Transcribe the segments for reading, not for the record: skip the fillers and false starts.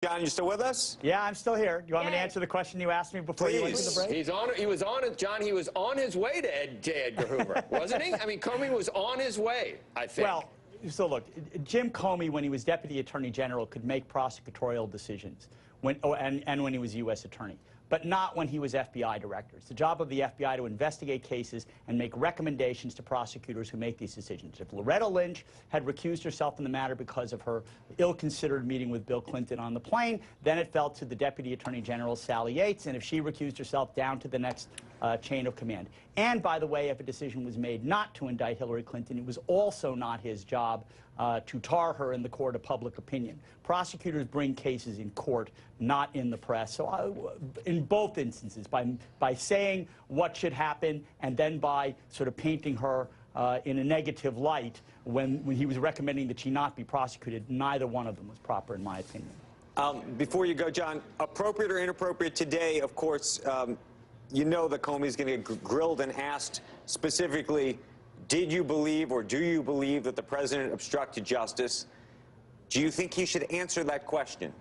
John, you still with us? Yeah, I'm still here. Do you want me to answer the question you asked me before you went to the break? He was on his way to Edgar Hoover, wasn't he? I mean, Comey was on his way, I think. Well, so look, Jim Comey, when he was Deputy Attorney General, could make prosecutorial decisions and when he was U.S. Attorney, but not when he was FBI Director. It's the job of the FBI to investigate cases and make recommendations to prosecutors who make these decisions. If Loretta Lynch had recused herself in the matter because of her ill-considered meeting with Bill Clinton on the plane, then it fell to the Deputy Attorney General, Sally Yates, and if she recused herself, down to the next chain of command. And by the way, if a decision was made not to indict Hillary Clinton, it was also not his job to tar her in the court of public opinion. Prosecutors bring cases in court, not in the press. So in both instances, by saying what should happen and then by sort of painting her in a negative light when he was recommending that she not be prosecuted, neither one of them was proper, in my opinion. Before you go, John, appropriate or inappropriate today, of course, you know that Comey's going to get grilled and asked specifically, did you believe or do you believe that the president obstructed justice? Do you think he should answer that question?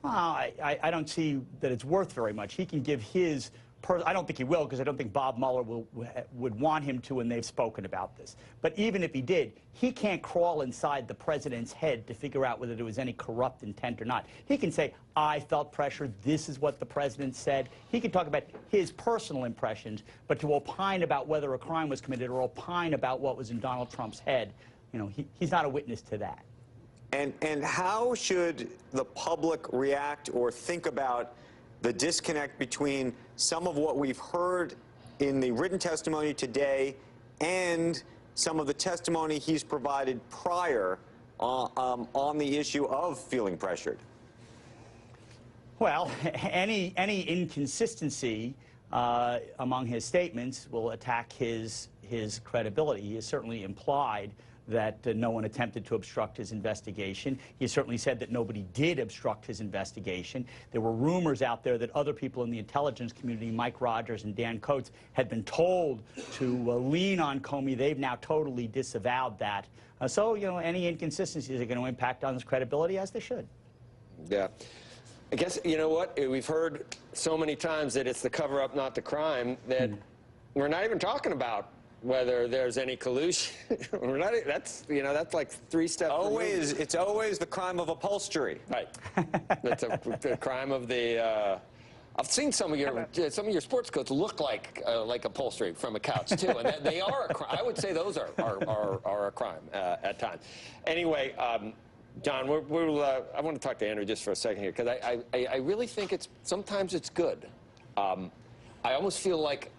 Well, I don't see that it's worth very much. He can give his I don't think he will, because I don't think Bob Mueller would want him to, and they've spoken about this. But even if he did, he can't crawl inside the president's head to figure out whether there was any corrupt intent or not. He can say, I felt pressure, this is what the president said. He can talk about his personal impressions, but to opine about whether a crime was committed or opine about what was in Donald Trump's head, you know, he's not a witness to that. And how should the public react or think about the disconnect between some of what we've heard in the written testimony today and some of the testimony he's provided prior on the issue of feeling pressured? Well, any inconsistency among his statements will attack his credibility. He has certainly implied that no one attempted to obstruct his investigation. He certainly said that nobody did obstruct his investigation. There were rumors out there that other people in the intelligence community, Mike Rogers and Dan Coates, had been told to lean on Comey. They've now totally disavowed that. So, you know, any inconsistencies are going to impact on his credibility, as they should. Yeah. I guess, you know what, we've heard so many times that it's the cover-up, not the crime, that we're not even talking about whether there's any collusion. That's, you know, that's like 3 steps removed. It's always the crime of upholstery. Right. It's the crime of the. I've seen some of your sports coats look like upholstery from a couch too, and they are a crime. I would say those are a crime at times. Anyway, John, I want to talk to Andrew just for a second here, because I really think sometimes it's good. I almost feel like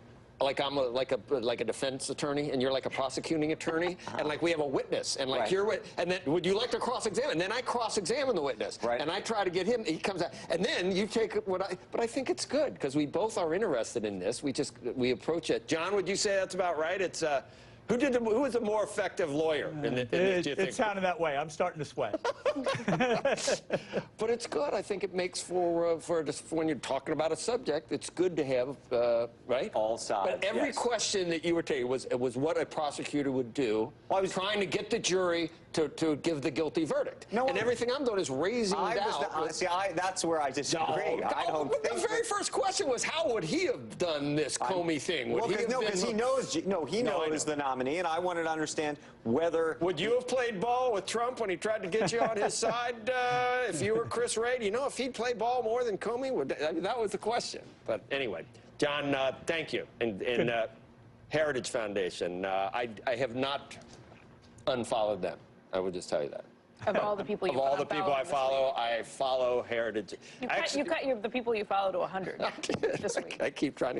I'm like a defense attorney, and you're like a prosecuting attorney, and like we have a witness, and like and then would you like to cross-examine? And then I cross-examine the witness, and I try to get him. He comes out, and then you take but I think it's good because we both are interested in this. We approach it. John, would you say that's about right? It's who was a more effective lawyer? It sounded that way. I'm starting to sweat. But it's good. I think it makes for just when you're talking about a subject, it's good to have right all sides. But every question that you were taking was what a prosecutor would do. Well, I was trying to get the jury to give the guilty verdict. No, and everything I'm doing is raising doubt. That's where I disagree. The very first question was, how would he have done this Comey thing? Because he knows the nominee, and I wanted to understand whether. Would you have played ball with Trump when he tried to get you on his side? If you were Chris Wray, you know, if he'd play ball more than Comey, that was the question. But anyway, John, thank you. And Heritage Foundation, I have not unfollowed them. I would just tell you that. Of all the people you I follow Heritage. You cut the people you follow to 100 this week. I keep trying to